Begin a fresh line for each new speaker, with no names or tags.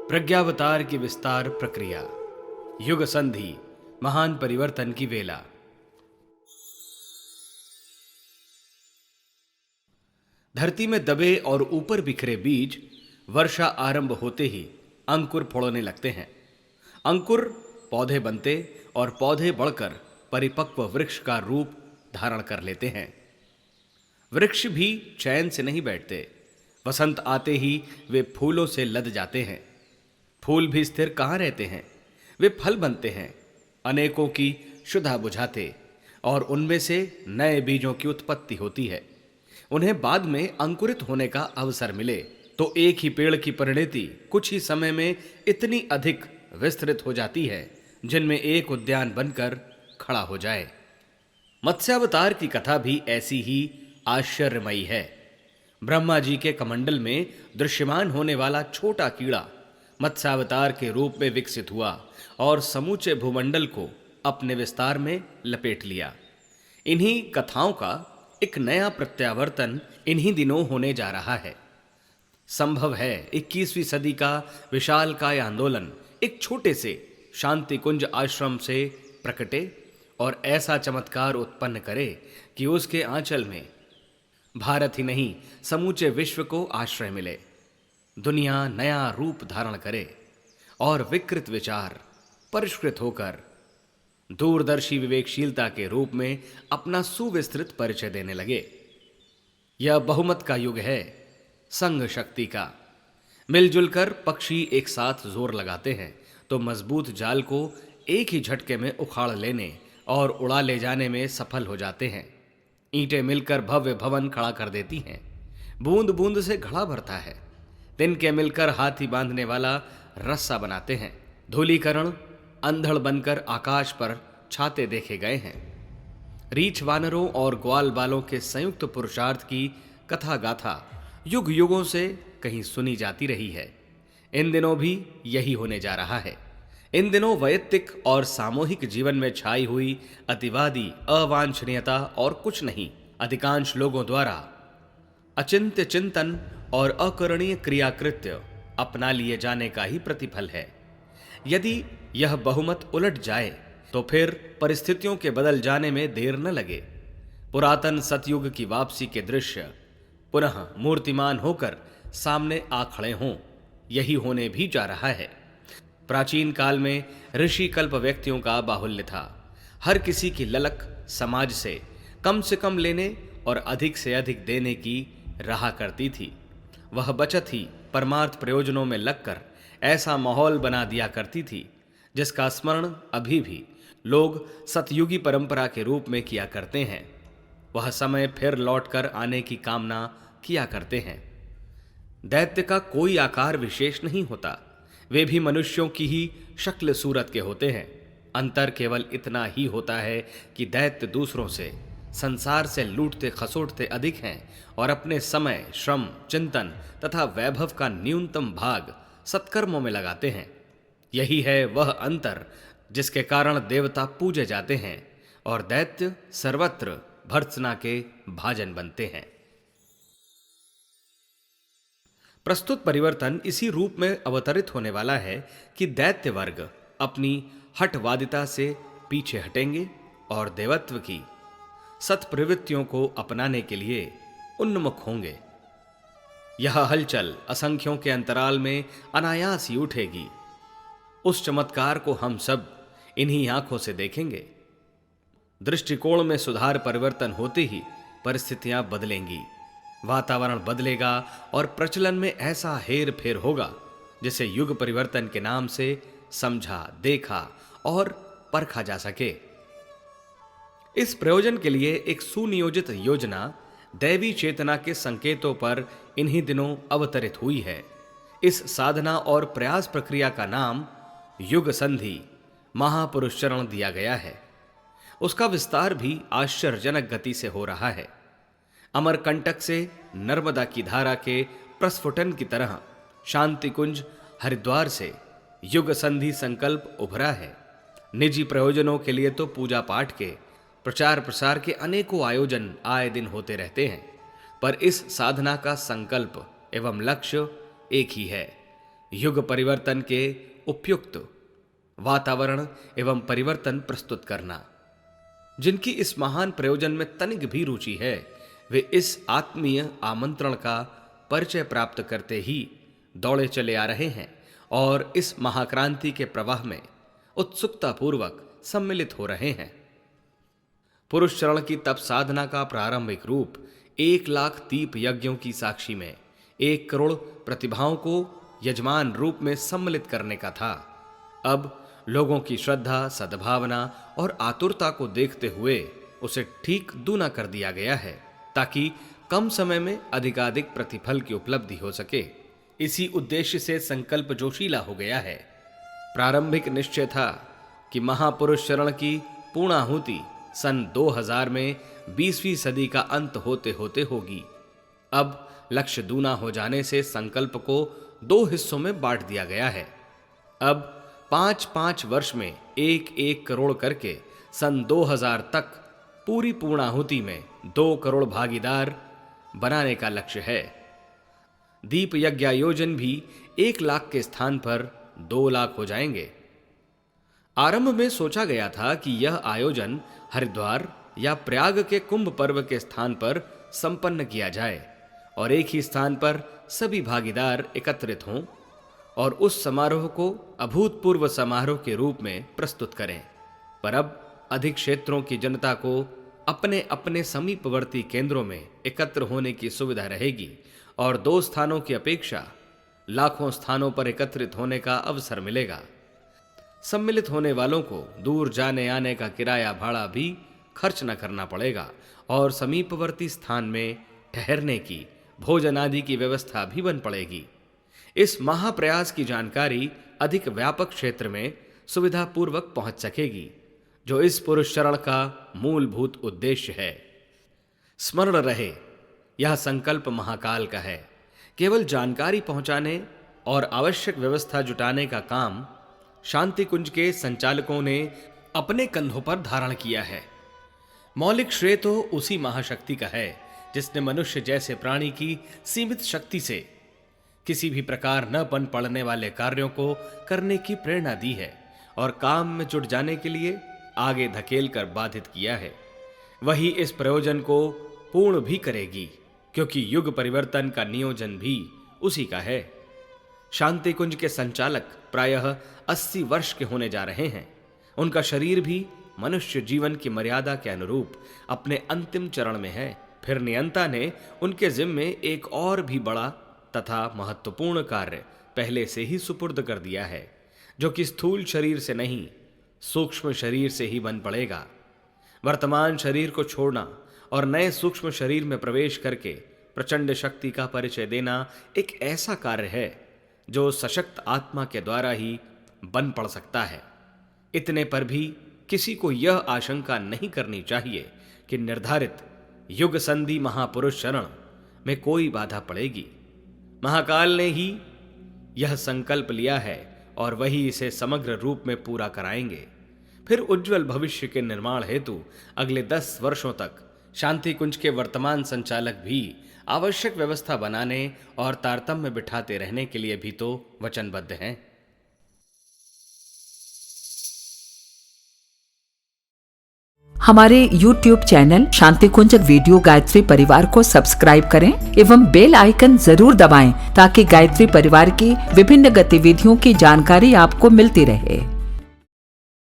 प्रज्ञावतार की विस्तार प्रक्रिया, युग संधि, महान परिवर्तन की वेला। धरती में दबे और ऊपर बिखरे बीज वर्षा आरंभ होते ही अंकुर फोड़ने लगते हैं। अंकुर पौधे बनते और पौधे बढ़कर परिपक्व वृक्ष का रूप धारण कर लेते हैं। वृक्ष भी चैन से नहीं बैठते। वसंत आते ही वे फूलों से लद जाते हैं। फूल भी स्थिर कहाँ रहते हैं, वे फल बनते हैं, अनेकों की क्षुधा बुझाते, और उनमें से नए बीजों की उत्पत्ति होती है। उन्हें बाद में अंकुरित होने का अवसर मिले तो एक ही पेड़ की परिणति कुछ ही समय में इतनी अधिक विस्तृत हो जाती है जिनमें एक उद्यान बनकर खड़ा हो जाए। मत्स्यावतार की कथा भी ऐसी ही आश्चर्यमयी है। ब्रह्मा जी के कमंडल में दृश्यमान होने वाला छोटा कीड़ा मत्स्यावतार के रूप में विकसित हुआ और समूचे भूमंडल को अपने विस्तार में लपेट लिया। इन्हीं कथाओं का एक नया प्रत्यावर्तन इन्हीं दिनों होने जा रहा है। संभव है 21वीं सदी का विशालकाय आंदोलन एक छोटे से शांति कुंज आश्रम से प्रकटे और ऐसा चमत्कार उत्पन्न करे कि उसके आंचल में भारत ही नहीं समूचे विश्व को आश्रय मिले। दुनिया नया रूप धारण करे और विकृत विचार परिष्कृत होकर दूरदर्शी विवेकशीलता के रूप में अपना सुविस्तृत परिचय देने लगे। यह बहुमत का युग है, संघ शक्ति का। मिलजुल कर पक्षी एक साथ जोर लगाते हैं तो मजबूत जाल को एक ही झटके में उखाड़ लेने और उड़ा ले जाने में सफल हो जाते हैं। ईंटें मिलकर भव्य भवन खड़ा कर देती हैं। बूंद बूंद से घड़ा भरता है। तिनके मिलकर हाथी बांधने वाला रस्सा बनाते हैं। धूलीकरण अंधड़ बनकर आकाश पर छाते देखे गए हैं। रीछ वानरों और ग्वाल बालों के संयुक्त पुरुषार्थ की कथा गाथा युग युगों से कहीं सुनी जाती रही है। इन दिनों भी यही होने जा रहा है। इन दिनों वैयक्तिक और सामूहिक जीवन में छाई हुई अतिवादी अवांछनीयता और कुछ नहीं, अधिकांश लोगों द्वारा अचिंत्य चिंतन और अकरणीय क्रियाकृत्य अपना लिए जाने का ही प्रतिफल है। यदि यह बहुमत उलट जाए तो फिर परिस्थितियों के बदल जाने में देर न लगे। पुरातन सतयुग की वापसी के दृश्य पुनः मूर्तिमान होकर सामने आ खड़े हों, यही होने भी जा रहा है। प्राचीन काल में ऋषि कल्प व्यक्तियों का बाहुल्य था। हर किसी की ललक समाज से कम लेने और अधिक से अधिक देने की रहा करती थी। वह बचत ही परमार्थ प्रयोजनों में लगकर ऐसा माहौल बना दिया करती थी जिसका स्मरण अभी भी लोग सतयुगी परंपरा के रूप में किया करते हैं। वह समय फिर लौटकर आने की कामना किया करते हैं। दैत्य का कोई आकार विशेष नहीं होता, वे भी मनुष्यों की ही शक्ल सूरत के होते हैं। अंतर केवल इतना ही होता है कि दैत्य दूसरों से, संसार से लूटते खसोटते अधिक हैं और अपने समय, श्रम, चिंतन तथा वैभव का न्यूनतम भाग सत्कर्मों में लगाते हैं। यही है वह अंतर जिसके कारण देवता पूजे जाते हैं और दैत्य सर्वत्र भर्त्सना के भाजन बनते हैं। प्रस्तुत परिवर्तन इसी रूप में अवतरित होने वाला है कि दैत्य वर्ग अपनी हठवादिता से पीछे हटेंगे और देवत्व की सत्प्रवृत्तियों को अपनाने के लिए उन्मुख होंगे। यह हलचल असंख्यों के अंतराल में अनायास ही उठेगी। उस चमत्कार को हम सब इन्हीं आंखों से देखेंगे। दृष्टिकोण में सुधार परिवर्तन होते ही परिस्थितियां बदलेंगी, वातावरण बदलेगा और प्रचलन में ऐसा हेर फेर होगा जिसे युग परिवर्तन के नाम से समझा, देखा और परखा जा सके। इस प्रयोजन के लिए एक सुनियोजित योजना दैवी चेतना के संकेतों पर इन्हीं दिनों अवतरित हुई है। इस साधना और प्रयास प्रक्रिया का नाम युग संधि महापुरुष चरण दिया गया है। उसका विस्तार भी आश्चर्यजनक गति से हो रहा है। अमरकंटक से नर्मदा की धारा के प्रस्फुटन की तरह शांति कुंज हरिद्वार से युग संधि संकल्प उभरा है। निजी प्रयोजनों के लिए तो पूजा पाठ के, प्रचार प्रसार के अनेकों आयोजन आए दिन होते रहते हैं, पर इस साधना का संकल्प एवं लक्ष्य एक ही है। युग परिवर्तन के उपयुक्त वातावरण एवं परिवर्तन प्रस्तुत करना। जिनकी इस महान प्रयोजन में तनिक भी रुचि है, वे इस आत्मीय आमंत्रण का परिचय प्राप्त करते ही दौड़े चले आ रहे हैं और इस महाक्रांति के प्रवाह में उत्सुकता पूर्वक सम्मिलित हो रहे हैं। पुरुष चरण की तप साधना का प्रारंभिक रूप 1,00,000 दीप यज्ञों की साक्षी में 1 करोड़ प्रतिभाओं को यजमान रूप में सम्मिलित करने का था। अब लोगों की श्रद्धा, सद्भावना और आतुरता को देखते हुए उसे ठीक दूना कर दिया गया है, ताकि कम समय में अधिकाधिक प्रतिफल की उपलब्धि हो सके। इसी उद्देश्य से संकल्प जोशीला हो गया है। प्रारंभिक निश्चय था कि महापुरुष चरण की पूर्णाहुति सन 2000 में 20वीं सदी का अंत होते होते होगी। अब लक्ष्य दूना हो जाने से संकल्प को 2 हिस्सों में बांट दिया गया है। अब 5-5 वर्ष में 1-1 करोड़ करके सन 2000 तक पूरी पूर्णाहुति में 2 करोड़ भागीदार बनाने का लक्ष्य है। दीप यज्ञायोजन भी 1,00,000 के स्थान पर 2,00,000 हो जाएंगे। आरंभ में सोचा गया था कि यह आयोजन हरिद्वार या प्रयाग के कुंभ पर्व के स्थान पर संपन्न किया जाए और एक ही स्थान पर सभी भागीदार एकत्रित हों और उस समारोह को अभूतपूर्व समारोह के रूप में प्रस्तुत करें। पर अब अधिक क्षेत्रों की जनता को अपने अपने समीपवर्ती केंद्रों में एकत्र होने की सुविधा रहेगी और 2 स्थानों की अपेक्षा लाखों स्थानों पर एकत्रित होने का अवसर मिलेगा। सम्मिलित होने वालों को दूर जाने आने का किराया भाड़ा भी खर्च न करना पड़ेगा और समीपवर्ती स्थान में ठहरने की, भोजन आदि की व्यवस्था भी बन पड़ेगी। इस महाप्रयास की जानकारी अधिक व्यापक क्षेत्र में सुविधापूर्वक पहुंच सकेगी, जो इस पुरुष चरण का मूलभूत उद्देश्य है। स्मरण रहे, यह संकल्प महाकाल का है। केवल जानकारी पहुंचाने और आवश्यक व्यवस्था जुटाने का काम शांति कुंज के संचालकों ने अपने कंधों पर धारण किया है। मौलिक श्रेय तो उसी महाशक्ति का है जिसने मनुष्य जैसे प्राणी की सीमित शक्ति से किसी भी प्रकार न बन पड़ने वाले कार्यों को करने की प्रेरणा दी है और काम में जुट जाने के लिए आगे धकेल कर बाधित किया है। वही इस प्रयोजन को पूर्ण भी करेगी, क्योंकि युग परिवर्तन का नियोजन भी उसी का है। शांति कुंज के संचालक प्रायः 80 वर्ष के होने जा रहे हैं। उनका शरीर भी मनुष्य जीवन की मर्यादा के अनुरूप अपने अंतिम चरण में है। फिर नियंता ने उनके जिम्मे एक और भी बड़ा तथा महत्वपूर्ण कार्य पहले से ही सुपुर्द कर दिया है, जो कि स्थूल शरीर से नहीं, सूक्ष्म शरीर से ही बन पड़ेगा। वर्तमान शरीर को छोड़ना और नए सूक्ष्म शरीर में प्रवेश करके प्रचंड शक्ति का परिचय देना एक ऐसा कार्य है जो सशक्त आत्मा के द्वारा ही बन पड़ सकता है। इतने पर भी किसी को यह आशंका नहीं करनी चाहिए कि निर्धारित युग संधि महापुरुष चरण में कोई बाधा पड़ेगी। महाकाल ने ही यह संकल्प लिया है और वही इसे समग्र रूप में पूरा कराएंगे। फिर उज्जवल भविष्य के निर्माण हेतु अगले 10 वर्षों तक शांति कुंज के वर्तमान संचालक भी आवश्यक व्यवस्था बनाने और तारतम्य बिठाते रहने के लिए भी तो वचनबद्ध हैं।
हमारे YouTube चैनल शांति कुंज वीडियो गायत्री परिवार को सब्सक्राइब करें एवं बेल आइकन जरूर दबाएं ताकि गायत्री परिवार की विभिन्न गतिविधियों की जानकारी आपको मिलती रहे।